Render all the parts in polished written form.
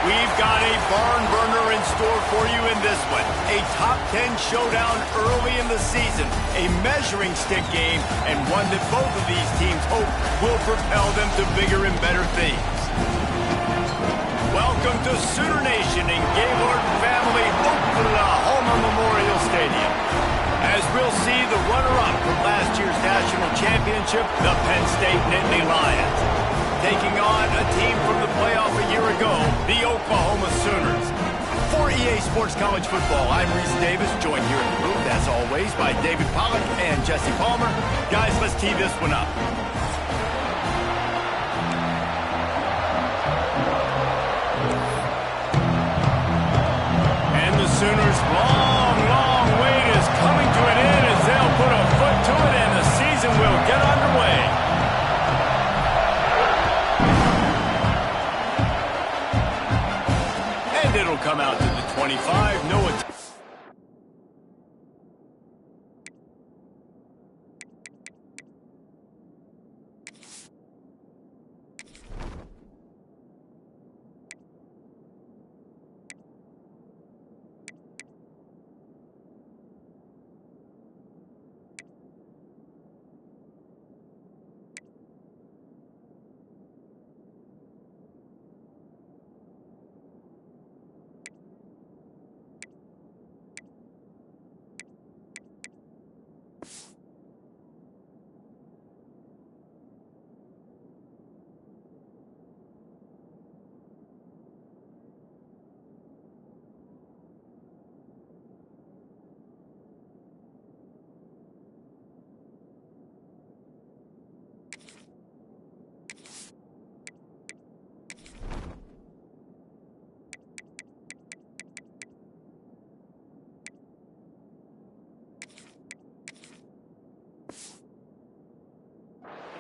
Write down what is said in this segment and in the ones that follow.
We've got a barn burner in store for you in this one. A top 10 showdown early in the season, a measuring stick game, and one that both of these teams hope will propel them to bigger and better things. Welcome to Sooner Nation in Gaylord Family Oklahoma Memorial Stadium. As we'll see the runner-up from last year's national championship, the Penn State Nittany Lions, taking on a team from the playoff a year ago, the Oklahoma Sooners. For EA Sports College Football, I'm Reese Davis, joined here in the booth, as always, by David Pollack and Jesse Palmer. Guys, let's tee this one up. And the Sooners' long wait is coming to an end as they'll put a foot to it and the season will get underway. And it'll come out to the 25. No attempt.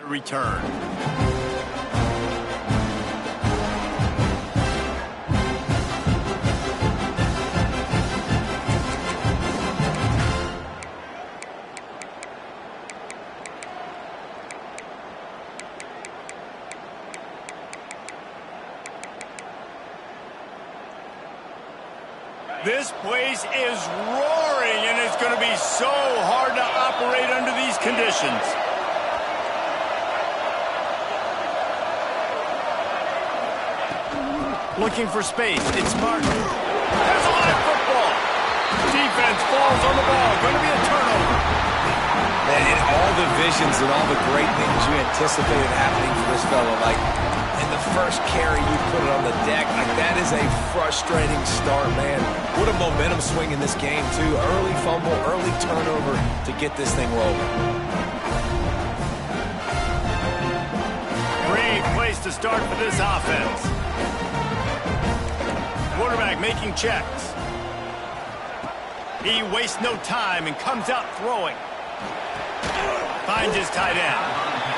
Return. This place is roaring, and it's going to be so hard to operate under these conditions. Looking for space. It's Martin. There's a live football. Defense falls on the ball. Going to be a turnover. Man, in all the visions and all the great things you anticipated happening for this fella, like in the first carry you put it on the deck, like that is a frustrating start, man. What a momentum swing in this game, too. Early fumble, early turnover to get this thing rolling. Great place to start for this offense. Quarterback making checks. He wastes no time and comes out throwing. Finds his tight end.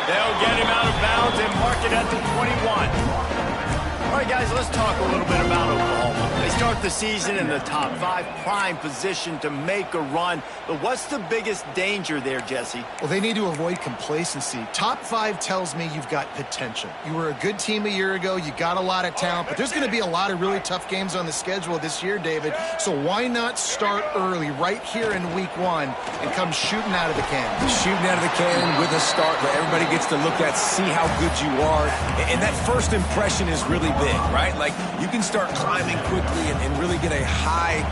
They'll get him out of bounds and mark it at the 21. All right, guys, let's talk a little bit about Oklahoma. They start the season in the top 5, prime position to make a run. But what's the biggest danger there, Jesse? Well, they need to avoid complacency. Top 5 tells me you've got potential. You were a good team a year ago. You got a lot of talent. But there's going to be a lot of really tough games on the schedule this year, David. So why not start early right here in week 1 and come shooting out of the cannon? Shooting out of the cannon with a start where everybody gets to look at, see how good you are. And that first impression is really big, right? Like, you can start climbing quickly and really get a high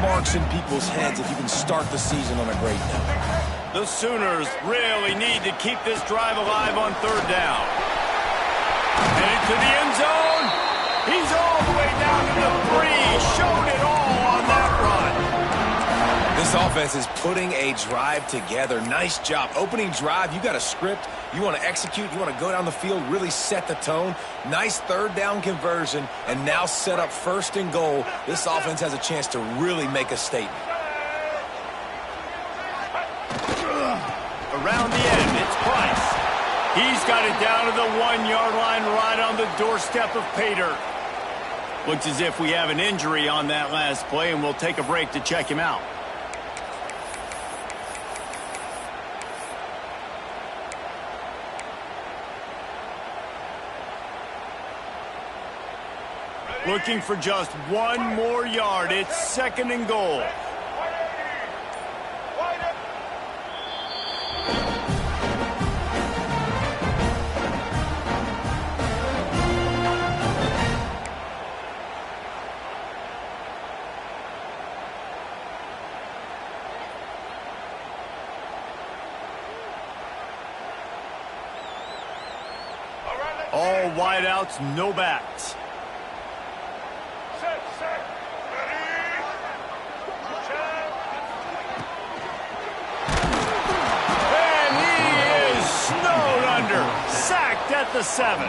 marks in people's heads if you can start the season on a great note. The Sooners really need to keep this drive alive on 3rd down. Headed to the end zone. He's all the way down to the 3. Showed it all on that run. This offense is putting a drive together. Nice job. Opening drive, you got a script. You want to execute. You want to go down the field, really set the tone. Nice 3rd down conversion, and now set up 1st and goal. This offense has a chance to really make a statement. Around the end, it's Price. He's got it down to the 1-yard line right on the doorstep of Pater. Looks as if we have an injury on that last play, and we'll take a break to check him out. Looking for just one more yard. It's 2nd and goal. All wideouts, no backs. And he is snowed under. Sacked at the 7.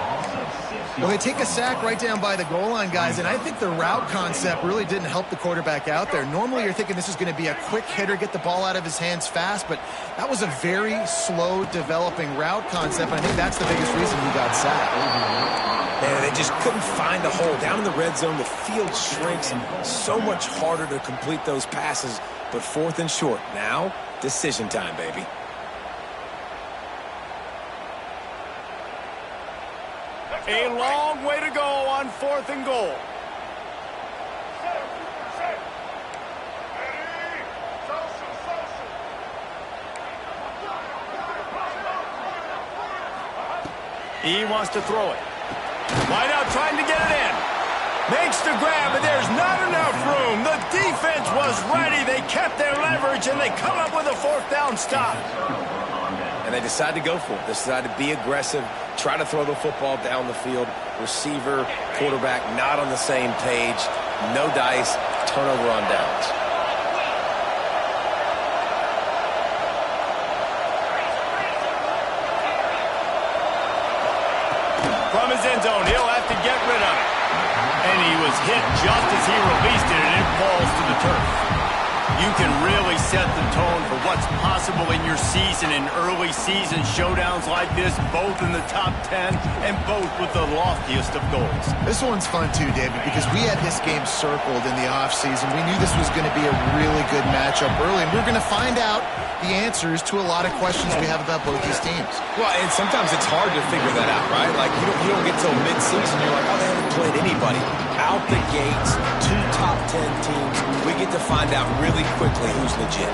Well, they take a sack right down by the goal line, guys, and I think the route concept really didn't help the quarterback out there. Normally, you're thinking this is going to be a quick hitter, get the ball out of his hands fast, but that was a very slow developing route concept, and I think that's the biggest reason he got sacked. Man, they just couldn't find a hole. Down in the red zone, the field shrinks, and so much harder to complete those passes, but 4th and short. Now, decision time, baby. A long way to go on 4th and goal. He wants to throw it. Wide out trying to get it in. Makes the grab, but there's not enough room. The defense was ready. They kept their leverage, and they come up with a 4th down stop. And they decide to go for it. They decide to be aggressive, try to throw the football down the field. Receiver, quarterback, not on the same page. No dice, turnover on downs. From his end zone, he'll have to get rid of it. And he was hit just as he released it, and it falls to the turf. You can really set the tone for what's possible in your season in early season showdowns like this, both in the top 10 and both with the loftiest of goals. This one's fun too, David, because we had this game circled in the offseason. We knew this was going to be a really good matchup early, and we're going to find out the answers to a lot of questions we have about both these teams. Well, and sometimes it's hard to figure that out, right? Like, you don't get till mid-season, you're like, oh, they haven't played anybody. Out the gates, 2 top 10 teams, we get to find out really quickly who's legit.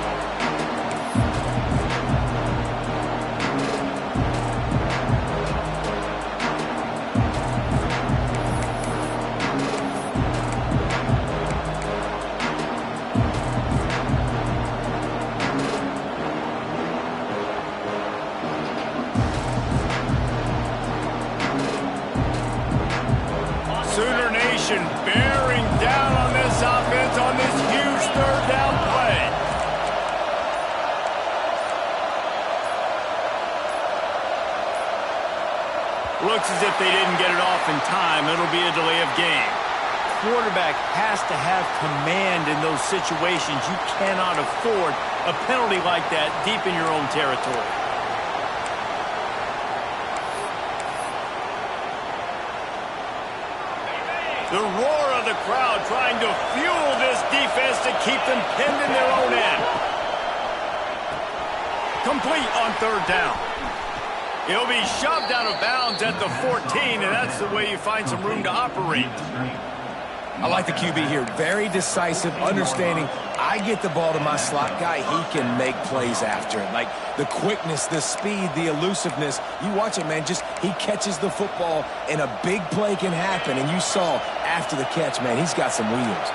Sooner Nation bearing down on this offense on this huge 3rd down play. Looks as if they didn't get it off in time. It'll be a delay of game. Quarterback has to have command in those situations. You cannot afford a penalty like that deep in your own territory. The roar of the crowd trying to fuel this defense to keep them pinned in their own end. Complete on 3rd down. He'll be shoved out of bounds at the 14, and that's the way you find some room to operate. I like the QB here. Very decisive, understanding I get the ball to my slot guy, he can make plays after it. Like the quickness, the speed, the elusiveness. You watch it, man, just he catches the football and a big play can happen. And you saw after the catch, man, he's got some wheels.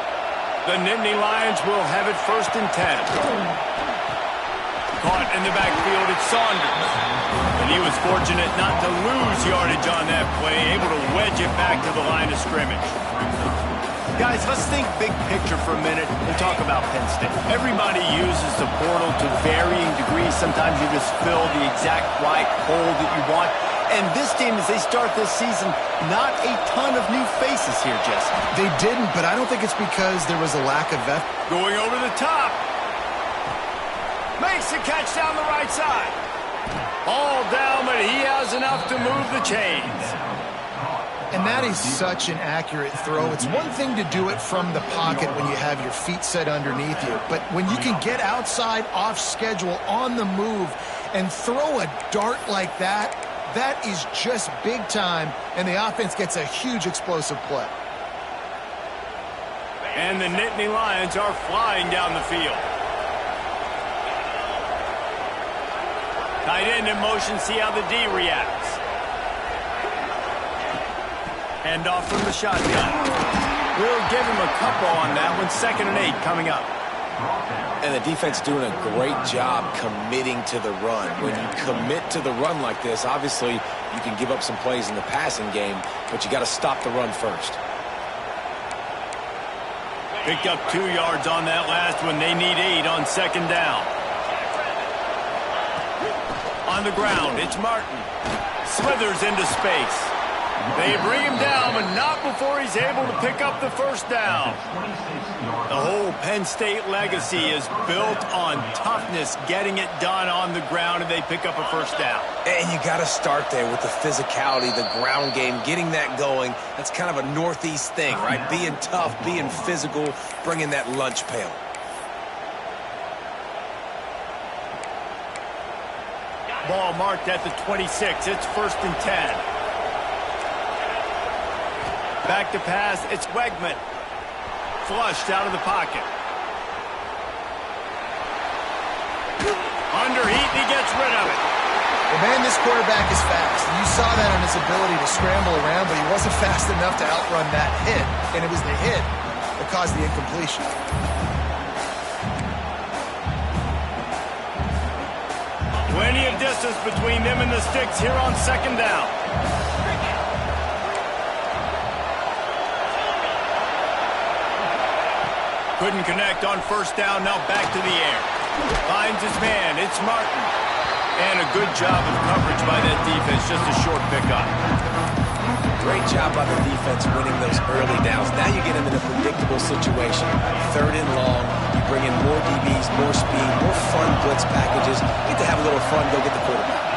The Nittany Lions will have it 1st and 10. Caught in the backfield, it's Saunders. And he was fortunate not to lose yardage on that play, able to wedge it back to the line of scrimmage. Guys, let's think big picture for a minute and talk about Penn State. Everybody uses the portal to varying degrees. Sometimes you just fill the exact right hole that you want. And this team, as they start this season, not a ton of new faces here, Jesse. They didn't, but I don't think it's because there was a lack of effort. Going over the top. Makes the catch down the right side. All down, but he has enough to move the chains. And that is such an accurate throw. It's one thing to do it from the pocket when you have your feet set underneath you, but when you can get outside, off schedule, on the move, and throw a dart like that, that is just big time, and the offense gets a huge explosive play. And the Nittany Lions are flying down the field. Tight end in motion, see how the D reacts. Hand off from the shotgun. We'll give him a couple on that one. 2nd and 8 coming up. And the defense doing a great job committing to the run. When you commit to the run like this, obviously you can give up some plays in the passing game, but you got to stop the run first. Picked up 2 yards on that last one. They need 8 on 2nd down. On the ground, it's Martin. Slithers into space. They bring him down, but not before he's able to pick up the 1st down. The whole Penn State legacy is built on toughness, getting it done on the ground, and they pick up a 1st down. And you got to start there with the physicality, the ground game, getting that going. That's kind of a Northeast thing, right? Being tough, being physical, bringing that lunch pail. Ball marked at the 26. It's 1st and 10. Back to pass, it's Wegman. Flushed out of the pocket. Under heat, and he gets rid of it. Well, man, this quarterback is fast. You saw that on his ability to scramble around, but he wasn't fast enough to outrun that hit. And it was the hit that caused the incompletion. Plenty of distance between them and the sticks here on 2nd down. Couldn't connect on 1st down, now back to the air. Finds his man, it's Martin. And a good job of coverage by that defense, just a short pickup. Great job by the defense winning those early downs. Now you get them in a predictable situation. 3rd and long, you bring in more DBs, more speed, more fun blitz packages. You get to have a little fun, go get the quarterback.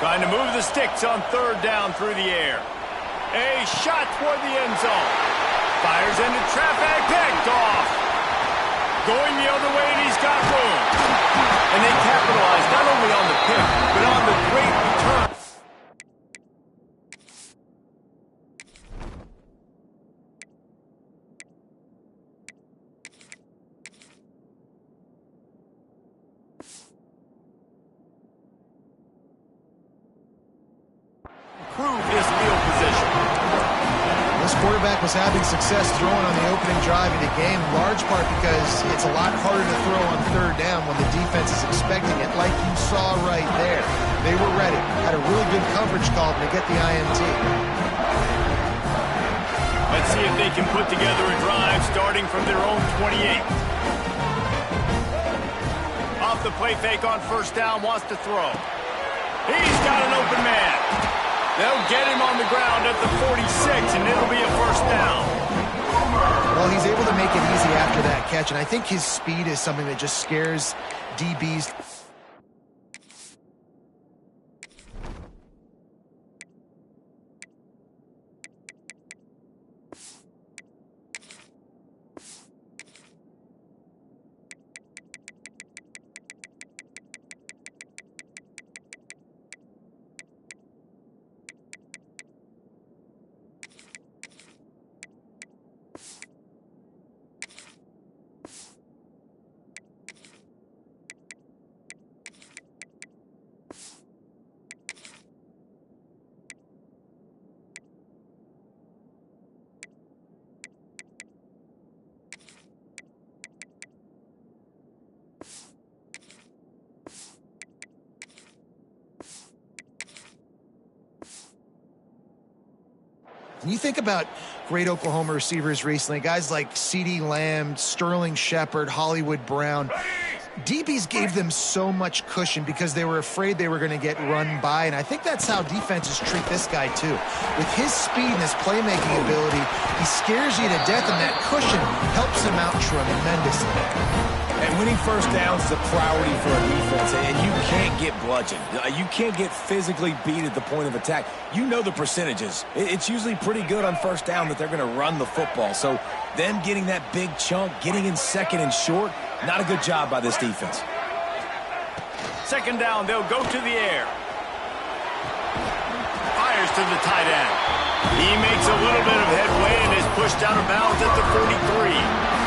Trying to move the sticks on 3rd down through the air. A shot toward the end zone. Fires into traffic, picked off. Going the other way, and he's got room. And they capitalize not only on the pick, but on the great return. His field position. This quarterback was having success throwing on the opening drive of the game, in large part because it's a lot harder to throw on 3rd down when the defense is expecting it, like you saw right there. They were ready, had a really good coverage call to get the INT. Let's see if they can put together a drive starting from their own 28. Off the play fake on 1st down, wants to throw. He's got an open man. They'll get him on the ground at the 46, and it'll be a 1st down. Well, he's able to make it easy after that catch, and I think his speed is something that just scares DBs. When you think about great Oklahoma receivers recently, guys like CeeDee Lamb, Sterling Shepard, Hollywood Brown, DBs gave them so much cushion because they were afraid they were going to get run by, and I think that's how defenses treat this guy too. With his speed and his playmaking ability, he scares you to death, and that cushion helps him out tremendously. And winning first downs is a priority for a defense, and you can't get bludgeoned. You can't get physically beat at the point of attack. You know the percentages. It's usually pretty good on first down that they're going to run the football. So them getting that big chunk, getting in second and short, not a good job by this defense. Second down, they'll go to the air. Fires to the tight end. He makes a little bit of headway and is pushed out of bounds at the 43.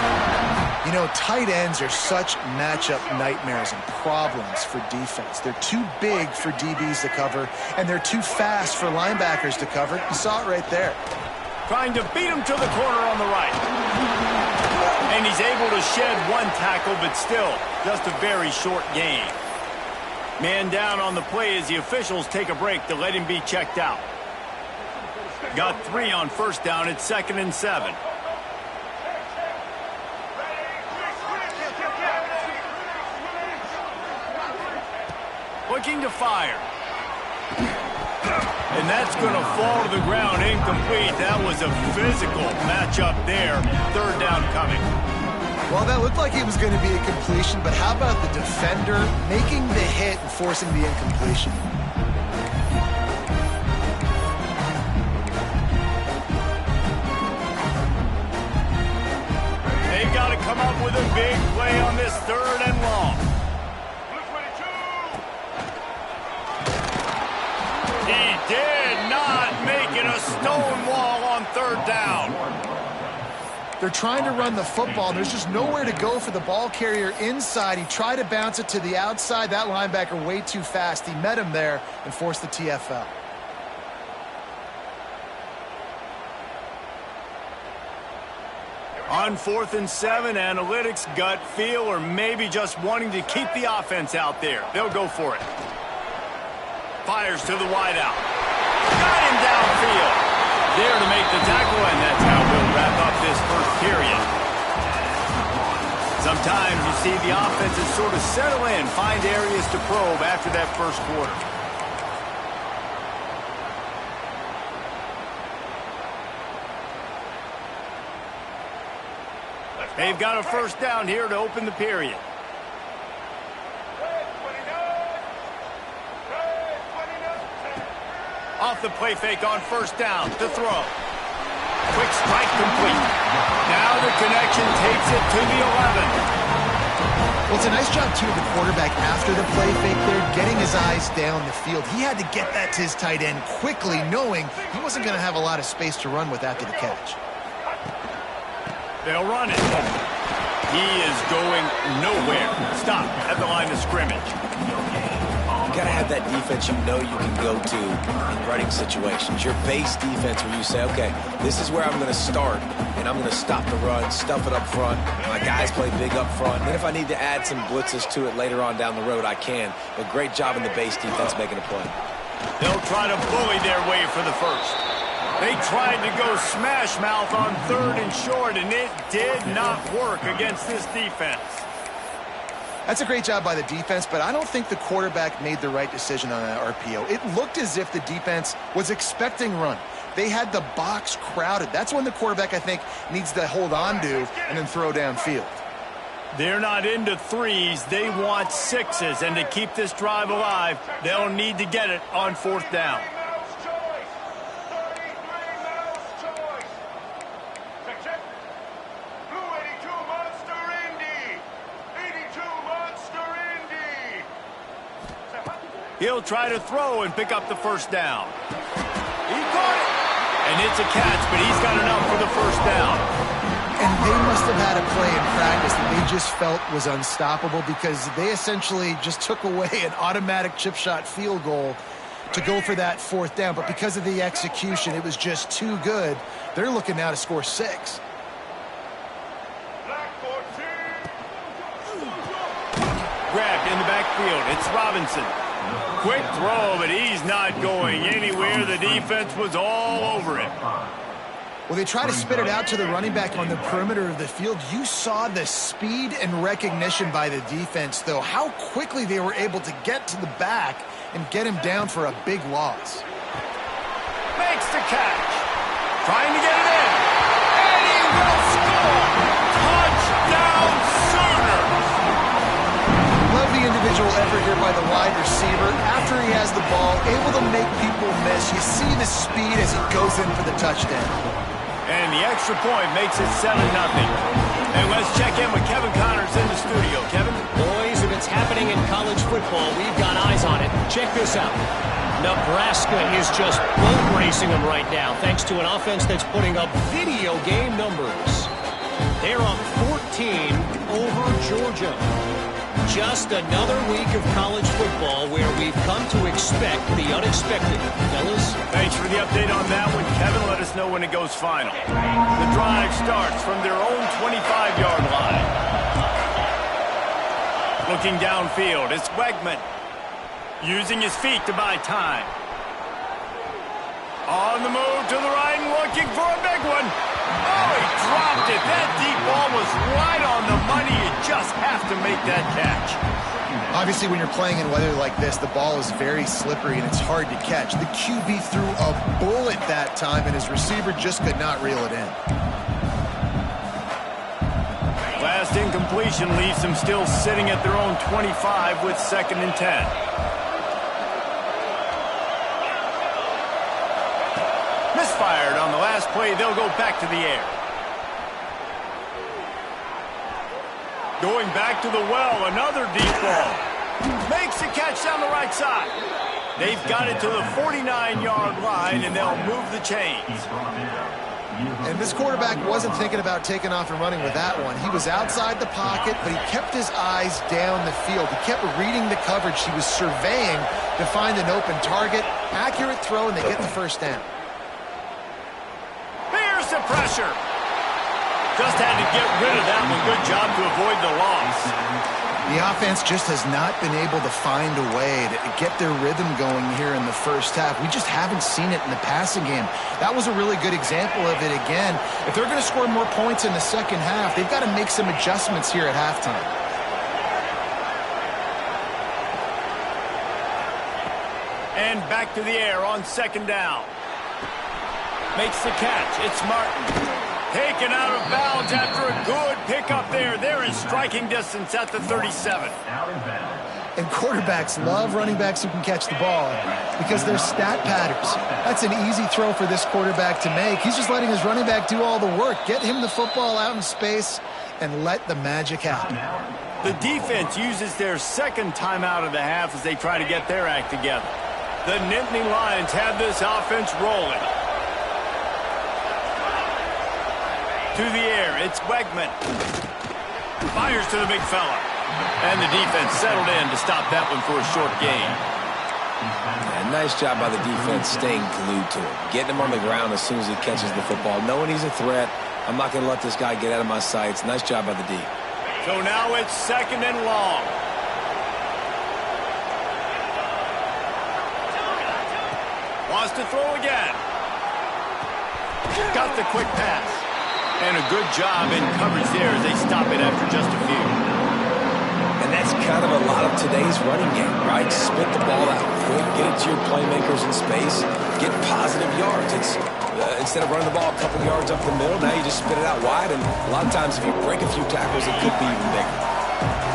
You know, tight ends are such matchup nightmares and problems for defense. They're too big for DBs to cover, and they're too fast for linebackers to cover. You saw it right there. Trying to beat him to the corner on the right. And he's able to shed one tackle, but still, just a very short gain. Man down on the play as the officials take a break to let him be checked out. Got 3 on first down. It's 2nd and 7. Looking to fire. And that's going to fall to the ground incomplete. That was a physical matchup there. Third down coming. Well, that looked like it was going to be a completion, but how about the defender making the hit and forcing the incompletion? They've got to come up with a big play on this 3rd and long. He did not make it a stone wall on 3rd down. They're trying to run the football. There's just nowhere to go for the ball carrier inside. He tried to bounce it to the outside. That linebacker way too fast. He met him there and forced the TFL. On 4th and 7, analytics, gut feel, or maybe just wanting to keep the offense out there. They'll go for it. Fires to the wideout. Got him downfield. There to make the tackle, and that's how we'll wrap up this first period. Sometimes you see the offenses sort of settle in, find areas to probe after that first quarter. They've got a first down here to open the period. Off the play fake on first down to throw. Quick strike complete. Now the connection takes it to the 11. Well, it's a nice job, too, of the quarterback after the play fake there, getting his eyes down the field. He had to get that to his tight end quickly, knowing he wasn't going to have a lot of space to run with after the catch. They'll run it. He is going nowhere. Stop at the line of scrimmage. You got to have that defense you know you can go to in running situations. Your base defense where you say, okay, this is where I'm going to start, and I'm going to stop the run, stuff it up front. My guys play big up front. And then if I need to add some blitzes to it later on down the road, I can. But great job in the base defense making a play. They'll try to bully their way for the first. They tried to go smash mouth on 3rd and short, and it did not work against this defense. That's a great job by the defense, but I don't think the quarterback made the right decision on that RPO. It looked as if the defense was expecting run. They had the box crowded. That's when the quarterback, I think, needs to hold on to and then throw downfield. They're not into 3s. They want 6s, and to keep this drive alive, they'll need to get it on 4th down. He'll try to throw and pick up the first down. He caught it. And it's a catch, but he's got enough for the first down. And they must have had a play in practice that they just felt was unstoppable because they essentially just took away an automatic chip shot field goal to go for that 4th down. But because of the execution, it was just too good. They're looking now to score 6. Grabbed in the backfield. It's Robinson. Quick throw, but he's not going anywhere. The defense was all over it. Well, they try to spit it out to the running back on the perimeter of the field. You saw the speed and recognition by the defense, though, how quickly they were able to get to the back and get him down for a big loss. Makes the catch. Trying to get it in. And he will score. Touchdown Sooners. the wide receiver. After he has the ball, able to make people miss. You see the speed as he goes in for the touchdown. And the extra point makes it 7-0. And let's check in with Kevin Connors in the studio. Kevin? Boys, if it's happening in college football, we've got eyes on it. Check this out. Nebraska is just boat racing them right now, thanks to an offense that's putting up video game numbers. They're up 14 over Georgia. Just another week of college football where we've come to expect the unexpected. Fellas? Thanks for the update on that one, Kevin. Let us know when it goes final. The drive starts from their own 25-yard line. Looking downfield, it's Wegman. Using his feet to buy time. On the move to the right and looking for a big one. Oh, he dropped it. That deep ball was right on the money. You just have to make that catch. Obviously, when you're playing in weather like this, the ball is very slippery and it's hard to catch. The QB threw a bullet that time, and his receiver just could not reel it in. Last incompletion leaves them still sitting at their own 25 with 2nd and 10. Misfired on the last play. They'll go back to the air. Going back to the well, another deep ball. Makes the catch down the right side. They've got it to the 49-yard line, and they'll move the chains. And this quarterback wasn't thinking about taking off and running with that one. He was outside the pocket, but he kept his eyes down the field. He kept reading the coverage. He was surveying to find an open target. Accurate throw, and they get the first down. Here's the pressure. Just had to get rid of that one. Good job to avoid the loss. The offense just has not been able to find a way to get their rhythm going here in the first half. We just haven't seen it in the passing game. That was a really good example of it again. If they're going to score more points in the second half, they've got to make some adjustments here at halftime. And back to the air on 2nd down. Makes the catch. It's Martin. Taken out of bounds after a good pickup there. They're in striking distance at the 37. And quarterbacks love running backs who can catch the ball because they're stat patterns. That's an easy throw for this quarterback to make. He's just letting his running back do all the work. Get him the football out in space and let the magic happen. The defense uses their 2nd timeout of the half as they try to get their act together. The Nittany Lions have this offense rolling. To the air, it's Wegman. Fires to the big fella. And the defense settled in to stop that one for a short gain. Yeah, nice job by the defense staying glued to him. Getting him on the ground as soon as he catches the football. Knowing he's a threat, I'm not going to let this guy get out of my sights. Nice job by the D. So now it's 2nd and long. Wants to throw again. Got the quick pass. And a good job in coverage there as they stop it after just a few. And that's kind of a lot of today's running game, right? Spit the ball out quick, get it to your playmakers in space, get positive yards. It's instead of running the ball a couple yards up the middle, now you just spit it out wide, and a lot of times if you break a few tackles, it could be even bigger.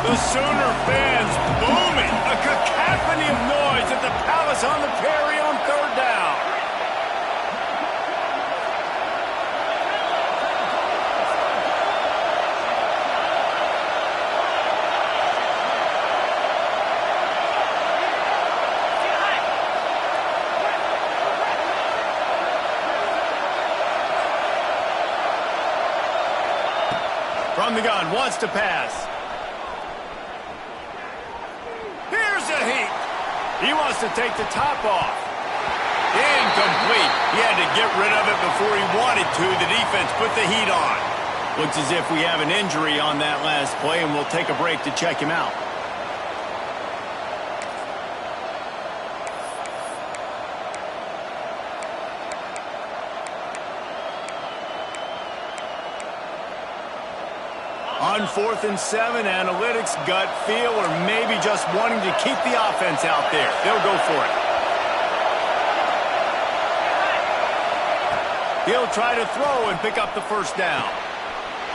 The Sooner fans booming. A cacophony of noise at the Palace on the Prairie on 3rd down. From the gun, wants to pass. Here's a heat. He wants to take the top off. Incomplete. He had to get rid of it before he wanted to. The defense put the heat on. Looks as if we have an injury on that last play, and we'll take a break to check him out. On 4th and 7, analytics, gut feel, or maybe just wanting to keep the offense out there. They'll go for it. He'll try to throw and pick up the first down.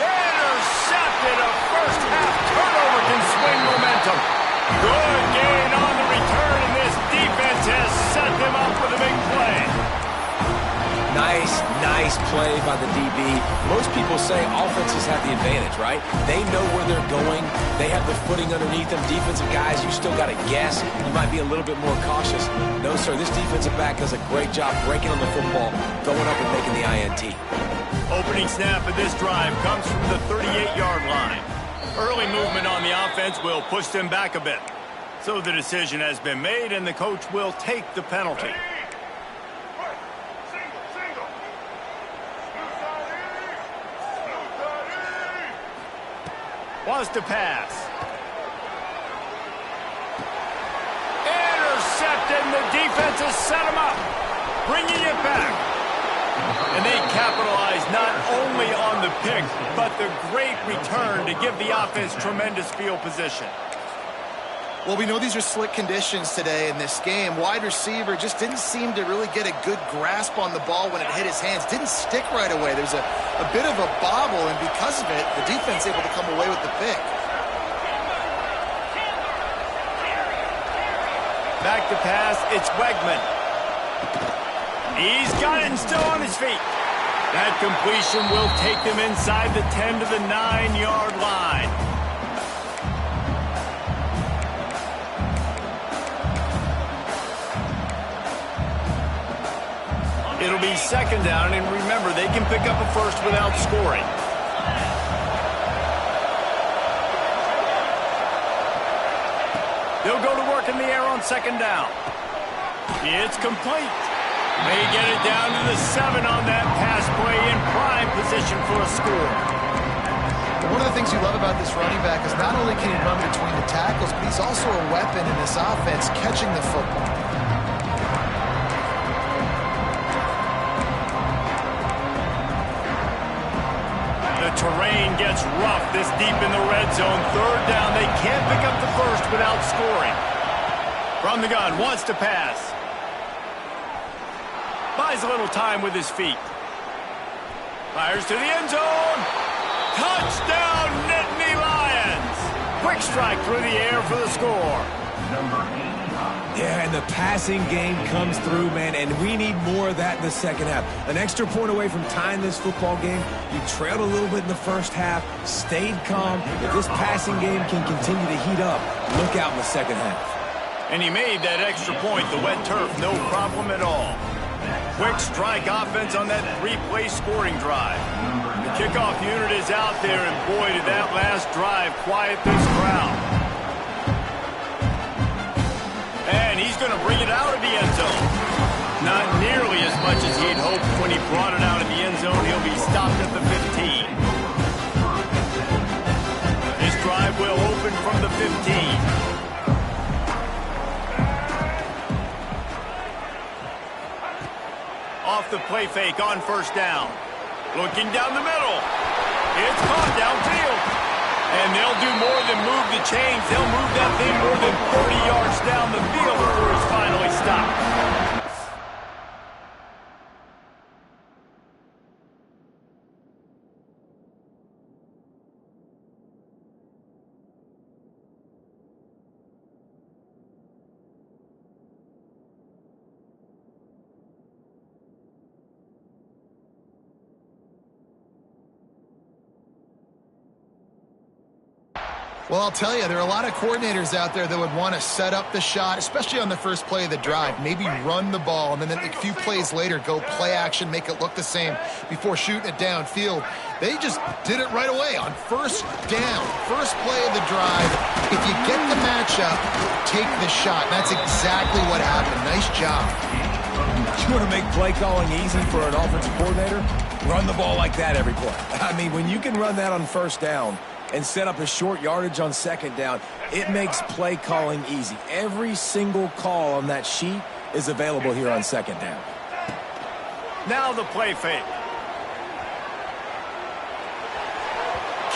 Intercepted. A first half turnover can swing momentum. Good gain on the Nice play by the DB. Most people say offenses have the advantage, right? They know where they're going. They have the footing underneath them. Defensive guys, you still got to guess. You might be a little bit more cautious. No, sir, this defensive back does a great job breaking on the football, going up and making the INT. Opening snap of this drive comes from the 38-yard line. Early movement on the offense will push them back a bit. So the decision has been made, and the coach will take the penalty. Wants to pass. Intercepted, and the defense has set him up. Bringing it back. And they capitalize not only on the pick, but the great return to give the offense tremendous field position. Well, we know these are slick conditions today in this game. Wide receiver just didn't seem to really get a good grasp on the ball when it hit his hands. Didn't stick right away. There's a bit of a bobble, and because of it, the defense able to come away with the pick. Back to pass, it's Wegman. He's got it and still on his feet. That completion will take them inside the 10 to the 9-yard line. It'll be second down, and remember, they can pick up a first without scoring. They'll go to work in the air on second down. It's complete. They get it down to the 7 on that pass play, in prime position for a score. One of the things you love about this running back is not only can he run between the tackles, but he's also a weapon in this offense catching the football. The terrain gets rough this deep in the red zone. Third down, they can't pick up the first without scoring. From the gun, wants to pass. Buys a little time with his feet. Fires to the end zone. Touchdown, Nittany Lions. Quick strike through the air for the score. Yeah, and the passing game comes through, man, and we need more of that in the second half. An extra point away from tying this football game. You trailed a little bit in the first half, stayed calm. If this passing game can continue to heat up, look out in the second half. And he made that extra point, the wet turf, no problem at all. Quick strike offense on that 3-play scoring drive. The kickoff unit is out there, and boy, did that last drive quiet this crowd. And he's going to bring it out of the end zone. Not nearly as much as he'd hoped when he brought it out of the end zone. He'll be stopped at the 15. This drive will open from the 15. Off the play fake on first down. Looking down the middle. It's caught downfield. And they'll do more than move the chains. They'll move that thing more than 40 yards down the field before he's finally stopped. Well, I'll tell you, there are a lot of coordinators out there that would want to set up the shot, especially on the first play of the drive. Maybe run the ball, and then a few plays later, go play action, make it look the same before shooting it downfield. They just did it right away on first down. First play of the drive. If you get the matchup, take the shot. And that's exactly what happened. Nice job. You want to make play calling easy for an offensive coordinator? Run the ball like that every play. I mean, when you can run that on first down and set up a short yardage on second down, it makes play calling easy. Every single call on that sheet is available here on second down. Now the play fake.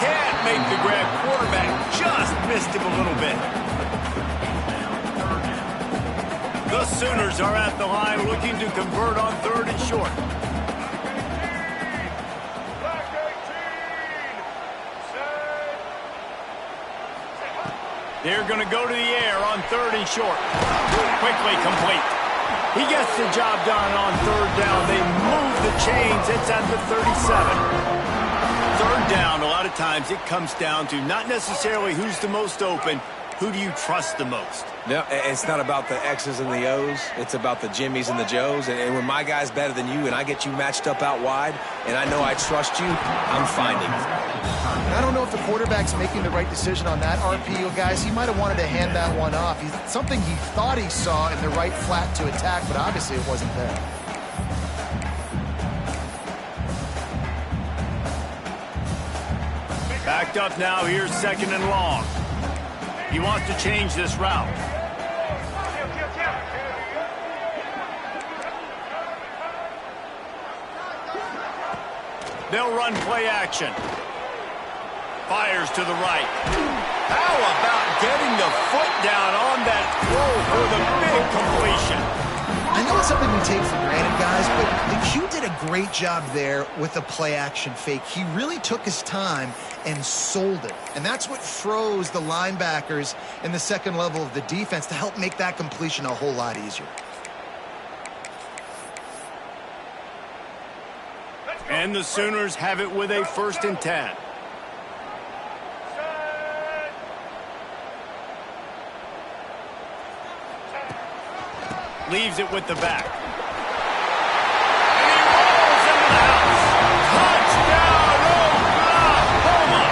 Can't make the grab. Quarterback just missed him a little bit. The Sooners are at the line looking to convert on third and short. They're going to go to the air on third and short. Quickly complete. He gets the job done on third down. They move the the chains. It's at the 37. Third down, a lot of times it comes down to not necessarily who's the most open, who do you trust the most? No, it's not about the X's and the O's. It's about the Jimmies and the Joes. And when my guy's better than you and I get you matched up out wide and I know I trust you, I'm finding it. I don't know if the quarterback's making the right decision on that RPO, guys. He might have wanted to hand that one off. Something he thought he saw in the right flat to attack, but obviously it wasn't there. Backed up now, here's 2nd and long. He wants to change this route. They'll run play action. Fires to the right. How about getting the foot down on that throw for the big completion? I know it's something we take for granted, guys, but the Q did a great job there with the play-action fake. He really took his time and sold it. And that's what froze the linebackers in the second level of the defense to help make that completion a whole lot easier. And the Sooners have it with a 1st and 10. Leaves it with the back. And he rolls into the house. Touchdown, Oklahoma!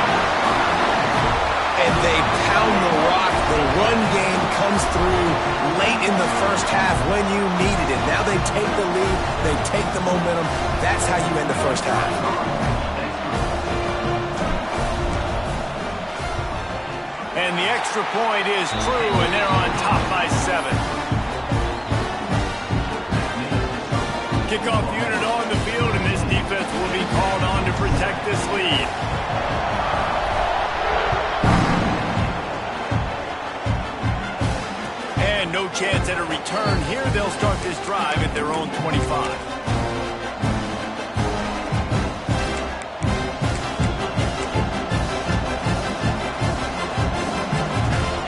And they pound the rock. The run game comes through late in the first half when you needed it. Now they take the lead. They take the momentum. That's how you end the first half. And the extra point is true, and they're on top by 7. Kickoff unit on the field, and this defense will be called on to protect this lead. And no chance at a return here. They'll start this drive at their own 25.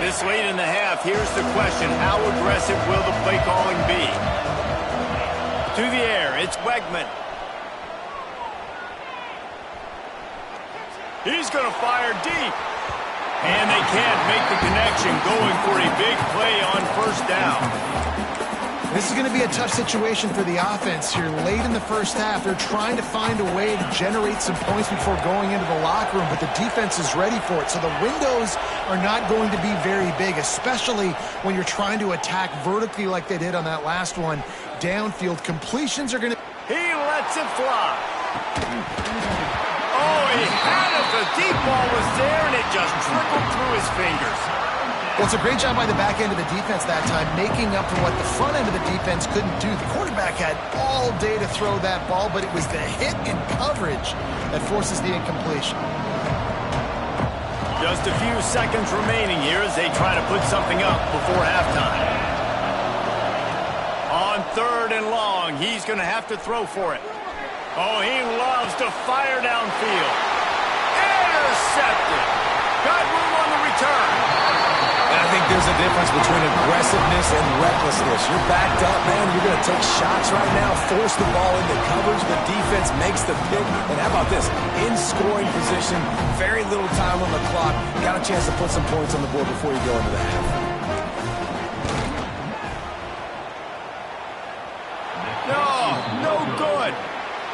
This late in the half, here's the question. How aggressive will the play calling be? To the air, it's Wegman. He's going to fire deep. And they can't make the connection, going for a big play on 1st down. This is going to be a tough situation for the offense here. Late in the first half, they're trying to find a way to generate some points before going into the locker room, but the defense is ready for it. So the windows are not going to be very big, especially when you're trying to attack vertically like they did on that last one. Downfield completions are going to... He lets it fly. Oh, he had it. The deep ball was there, and it just trickled through his fingers. Well, it's a great job by the back end of the defense that time, making up for what the front end of the defense couldn't do. The quarterback had all day to throw that ball, but it was the hit in coverage that forces the incompletion. Just a few seconds remaining here as they try to put something up before halftime. On 3rd and long, he's going to have to throw for it. Oh, he loves to fire downfield. Intercepted. Got room on the return. And I think there's a difference between aggressiveness and recklessness. You're backed up, man. You're going to take shots right now, force the ball into coverage. The defense makes the pick. And how about this? In scoring position, very little time on the clock. Got a chance to put some points on the board before you go into the half. No good.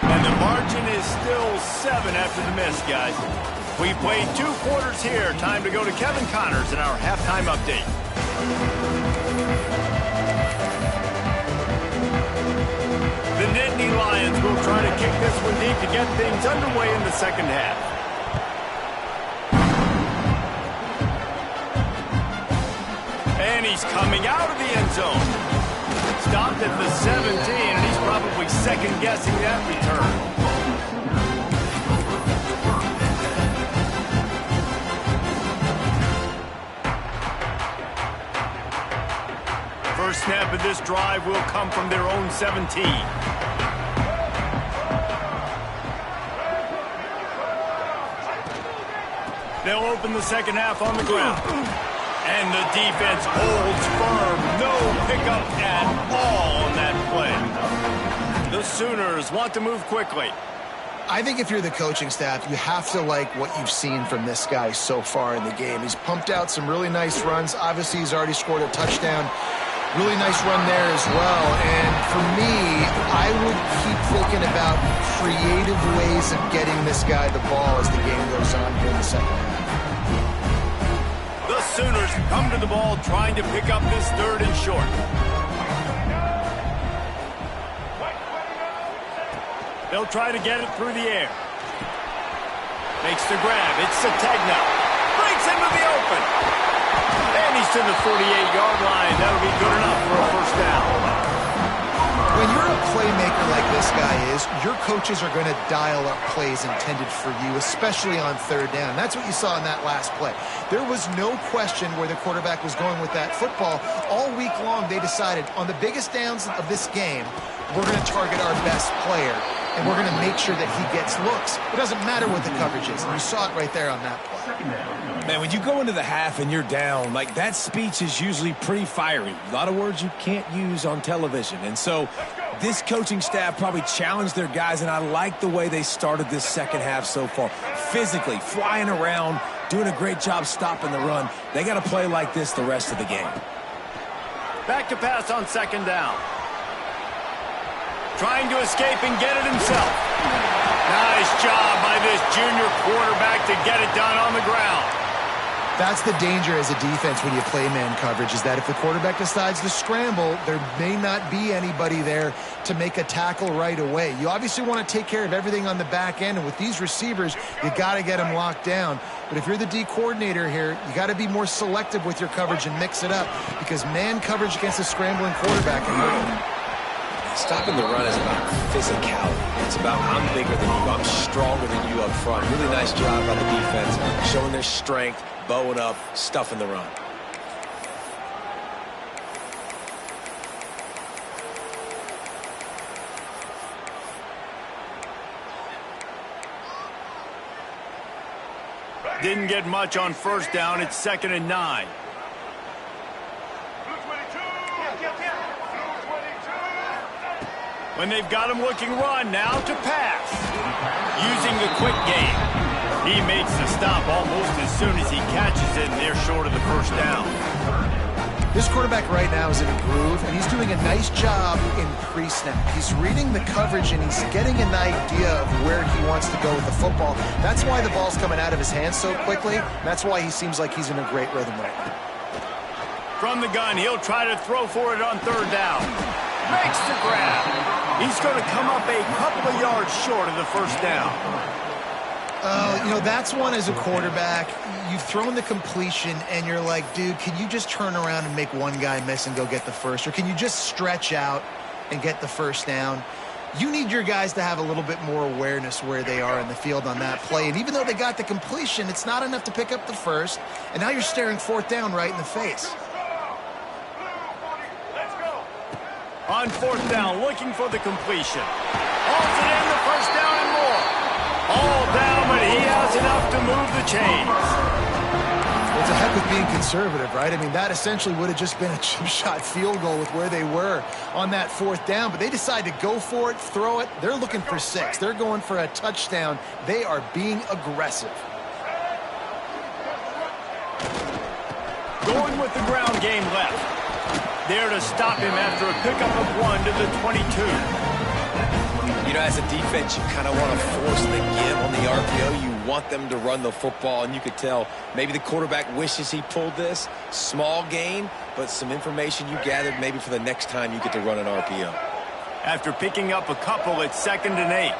And the margin is still 7 after the miss, guys. We played 2 quarters here. Time to go to Kevin Connors in our halftime update. The Nittany Lions will try to kick this one deep to get things underway in the second half. And he's coming out of the end zone. Stopped at the 17, and he's probably second-guessing that return. First snap of this drive will come from their own 17. They'll open the second half on the ground. And the defense holds firm. No pickup at all on that play. The Sooners want to move quickly. I think if you're the coaching staff, you have to like what you've seen from this guy so far in the game. He's pumped out some really nice runs. Obviously, he's already scored a touchdown. Really nice run there as well. And for me, I would keep thinking about creative ways of getting this guy the ball as the game goes on here in the second half. The Sooners come to the ball trying to pick up this 3rd and short. They'll try to get it through the air. Makes the grab. It's Sategna. Breaks into the open. And he's to the 48-yard line. That'll be good enough for a first down. When you're a playmaker like this guy is, your coaches are going to dial up plays intended for you, especially on 3rd down. That's what you saw in that last play. There was no question where the quarterback was going with that football. All week long, they decided on the biggest downs of this game, we're going to target our best player, and we're going to make sure that he gets looks. It doesn't matter what the coverage is, and you saw it right there on that play. Man, when you go into the half and you're down, like that speech is usually pretty fiery. A lot of words you can't use on television. And so this coaching staff probably challenged their guys, and I like the way they started this second half so far. Physically, flying around, doing a great job stopping the run. They got to play like this the rest of the game. Back to pass on 2nd down. Trying to escape and get it himself. Nice job by this junior quarterback to get it done on the ground. That's the danger as a defense when you play man coverage, is that if the quarterback decides to scramble, there may not be anybody there to make a tackle right away. You obviously want to take care of everything on the back end, and with these receivers, you got to get them locked down. But if you're the D coordinator here, you got to be more selective with your coverage and mix it up, because man coverage against a scrambling quarterback can hurt them. Stopping the run is about physicality. It's about I'm bigger than you, I'm stronger than you up front. Really nice job by the defense, showing their strength, bowing up, stuffing the run. Didn't get much on 1st down. It's 2nd and 9. When they've got him looking run, now to pass. Using the quick game. He makes the stop almost as soon as he catches it, and they're short of the 1st down. This quarterback right now is in a groove, and he's doing a nice job in pre-snap. He's reading the coverage, and he's getting an idea of where he wants to go with the football. That's why the ball's coming out of his hands so quickly. That's why he seems like he's in a great rhythm right now. From the gun, he'll try to throw for it on 3rd down. Makes the grab. He's going to come up a couple of yards short of the 1st down. You know, that's one as a quarterback. You've thrown the completion, and you're like, dude, can you just turn around and make one guy miss and go get the first? Or can you just stretch out and get the 1st down? You need your guys to have a little bit more awareness where they are in the field on that play. And even though they got the completion, it's not enough to pick up the first. And now you're staring 4th down right in the face. On 4th down, looking for the completion. Hauls it in, the 1st down and more. All down, but he has enough to move the chains. Well, it's a heck of being conservative, right? I mean, that essentially would have just been a chip-shot field goal with where they were on that 4th down. But they decide to go for it, throw it. They're looking for 6. They're going for a touchdown. They are being aggressive. Going with the ground game left. There to stop him after a pickup of 1 to the 22. You know, as a defense, you kind of want to force the give on the RPO. You want them to run the football, and you could tell maybe the quarterback wishes he pulled this. Small gain, but some information you gathered maybe for the next time you get to run an RPO. After picking up a couple, it's 2nd and 8.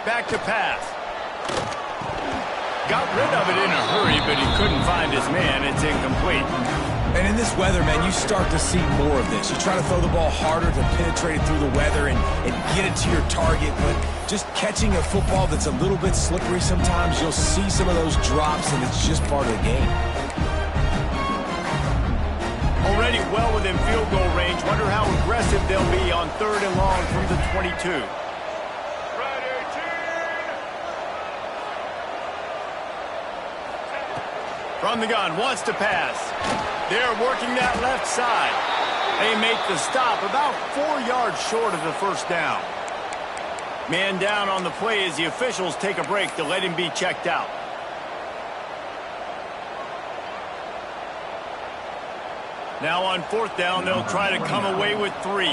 Back to pass. Got rid of it in a hurry, but he couldn't find his man. It's incomplete. And in this weather, man, you start to see more of this. You try to throw the ball harder to penetrate it through the weather and get it to your target, but just catching a football that's a little bit slippery sometimes, you'll see some of those drops, and it's just part of the game. Already well within field goal range. Wonder how aggressive they'll be on 3rd and long from the 22. From the gun, wants to pass. They're working that left side. They make the stop about 4 yards short of the first down. Man down on the play as the officials take a break to let him be checked out. Now on 4th down, they'll try to come away with 3.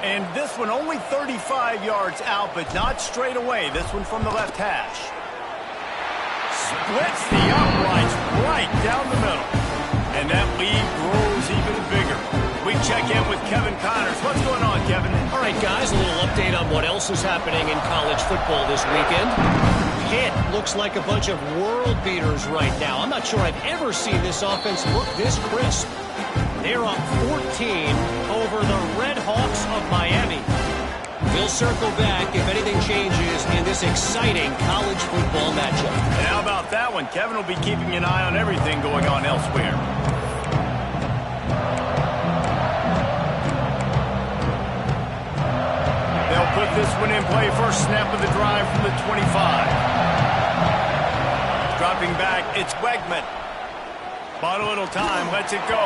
And this one only 35 yards out, but not straight away. This one from the left hash. Splits the outrights right down the middle. And that lead grows even bigger. We check in with Kevin Connors. What's going on, Kevin? All right, guys, a little update on what else is happening in college football this weekend. Pitt looks like a bunch of world beaters right now. I'm not sure I've ever seen this offense look this crisp. They're up 14 over the Red Hawks of Miami. We'll circle back if anything changes in this exciting college football matchup. And how about that one? Kevin will be keeping an eye on everything going on elsewhere. They'll put this one in play. First snap of the drive from the 25. Dropping back, it's Wegman. Bought a little time, lets it go.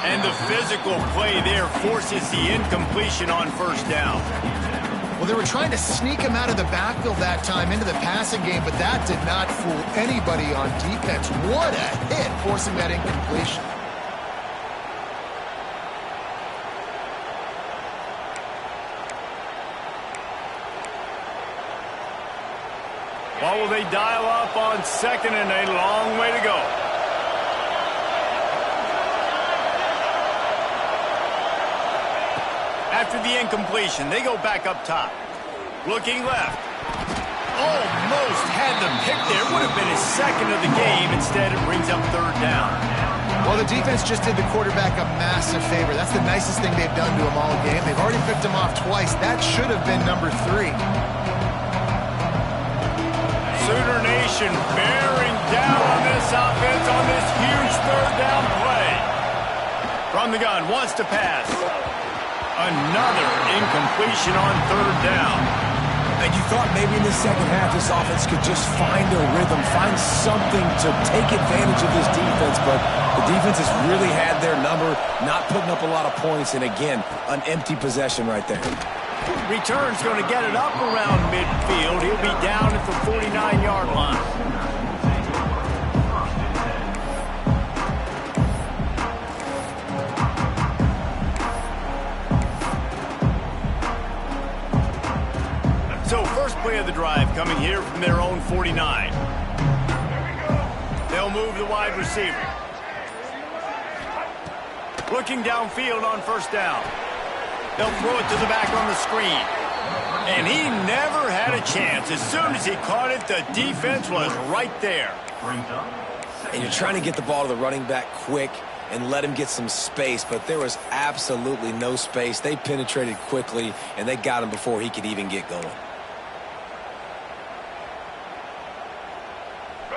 And the physical play there forces the incompletion on first down. Well, they were trying to sneak him out of the backfield that time into the passing game, but that did not fool anybody on defense. What a hit, forcing that incompletion. What will they dial up on 2nd and a long way to go? After the incompletion, they go back up top. Looking left. Almost had the pick there. Would have been his 2nd of the game. Instead, it brings up 3rd down. Well, the defense just did the quarterback a massive favor. That's the nicest thing they've done to him all game. They've already picked him off twice. That should have been number 3. Sooner Nation bearing down on this offense on this huge 3rd down play. From the gun, wants to pass. Another incompletion on 3rd down. And you thought maybe in the second half this offense could just find a rhythm, find something to take advantage of this defense, but the defense has really had their number, not putting up a lot of points, and again, an empty possession right there. Return's going to get it up around midfield. He'll be down at the 49-yard line. So first play of the drive coming here from their own 49. They'll move the wide receiver. Looking downfield on first down. They'll throw it to the back on the screen. And he never had a chance. As soon as he caught it, the defense was right there. And you're trying to get the ball to the running back quick and let him get some space, but there was absolutely no space. They penetrated quickly, and they got him before he could even get going.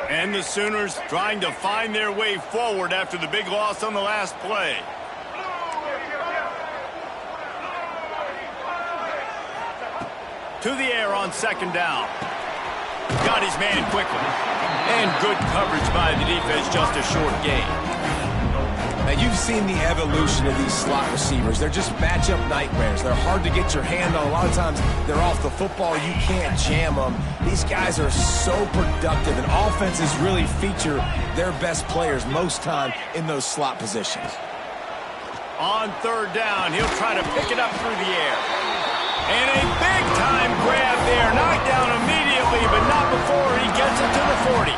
And the Sooners trying to find their way forward after the big loss on the last play. To the air on 2nd down. Got his man quickly. And good coverage by the defense, just a short gain. Now, you've seen the evolution of these slot receivers. They're just matchup nightmares. They're hard to get your hand on. A lot of times, they're off the football. You can't jam them. These guys are so productive, and offenses really feature their best players most time in those slot positions. On 3rd down, he'll try to pick it up through the air. And a big-time grab there. Knocked down immediately, but not before he gets it to the 40.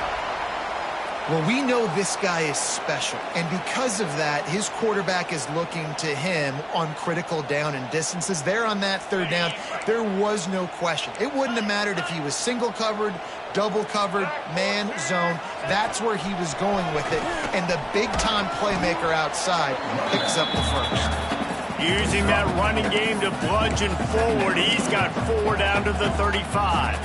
Well, we know this guy is special, and because of that, his quarterback is looking to him on critical down and distances. There on that 3rd down, there was no question. It wouldn't have mattered if he was single covered, double covered, man, zone. That's where he was going with it, and the big-time playmaker outside picks up the first. Using that running game to bludgeon forward, he's got 4 down to the 35.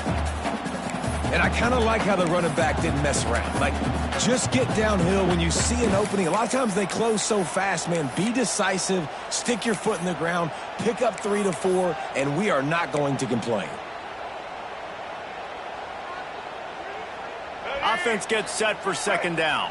And I kind of like how the running back didn't mess around. Like, just get downhill when you see an opening. A lot of times they close so fast, man. Be decisive, stick your foot in the ground, pick up 3 to 4, and we are not going to complain. Offense gets set for 2nd down.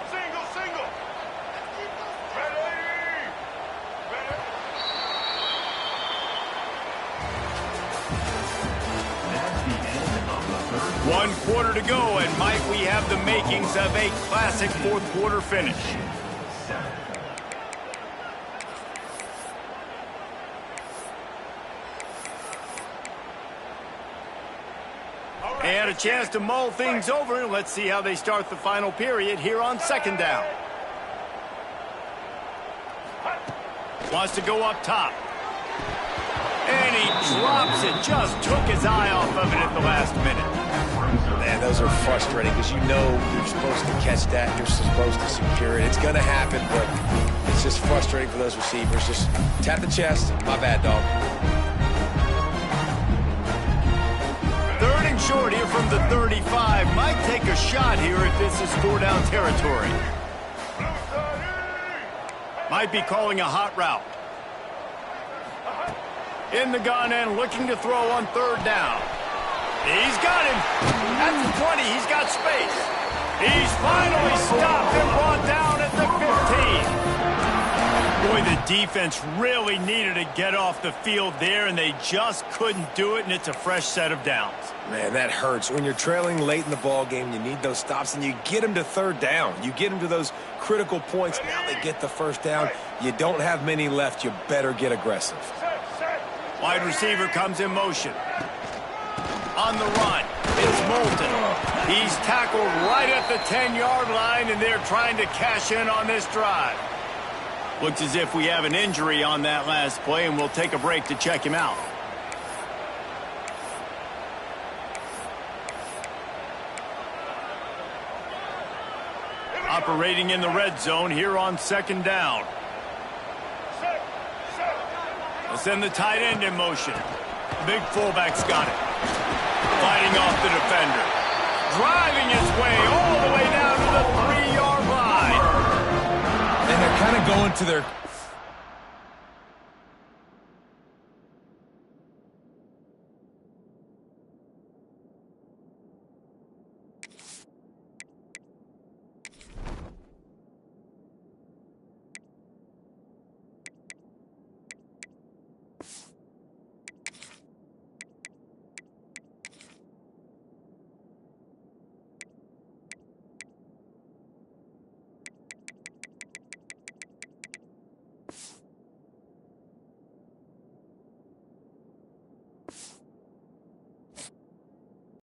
1 quarter to go, and might we have the makings of a classic fourth quarter finish. And a chance to mull things over. Let's see how they start the final period here on second down. Wants to go up top. And he drops it. Just took his eye off of it at the last minute. Man, those are frustrating because you know you're supposed to catch that. You're supposed to secure it. It's going to happen, but it's just frustrating for those receivers. Just tap the chest. My bad, dog. Third and short here from the 35. Might take a shot here if this is 4-down territory. Might be calling a hot route. In the gun and looking to throw on third down. He's got him. At the 20, he's got space. He's finally stopped and brought down at the 15. Boy, the defense really needed to get off the field there, and they just couldn't do it, and it's a fresh set of downs. Man, that hurts. When you're trailing late in the ball game, you need those stops, and you get them to third down. You get them to those critical points. Now they get the first down. You don't have many left. You better get aggressive. Wide receiver comes in motion. On the run, it's Moulton. He's tackled right at the 10-yard line, and they're trying to cash in on this drive. Looks as if we have an injury on that last play, and we'll take a break to check him out. Operating in the red zone here on second down. They'll send the tight end in motion. The big fullback's got it. Fighting off the defender. Driving his way all the way down to the 3-yard line. And they're kind of going to their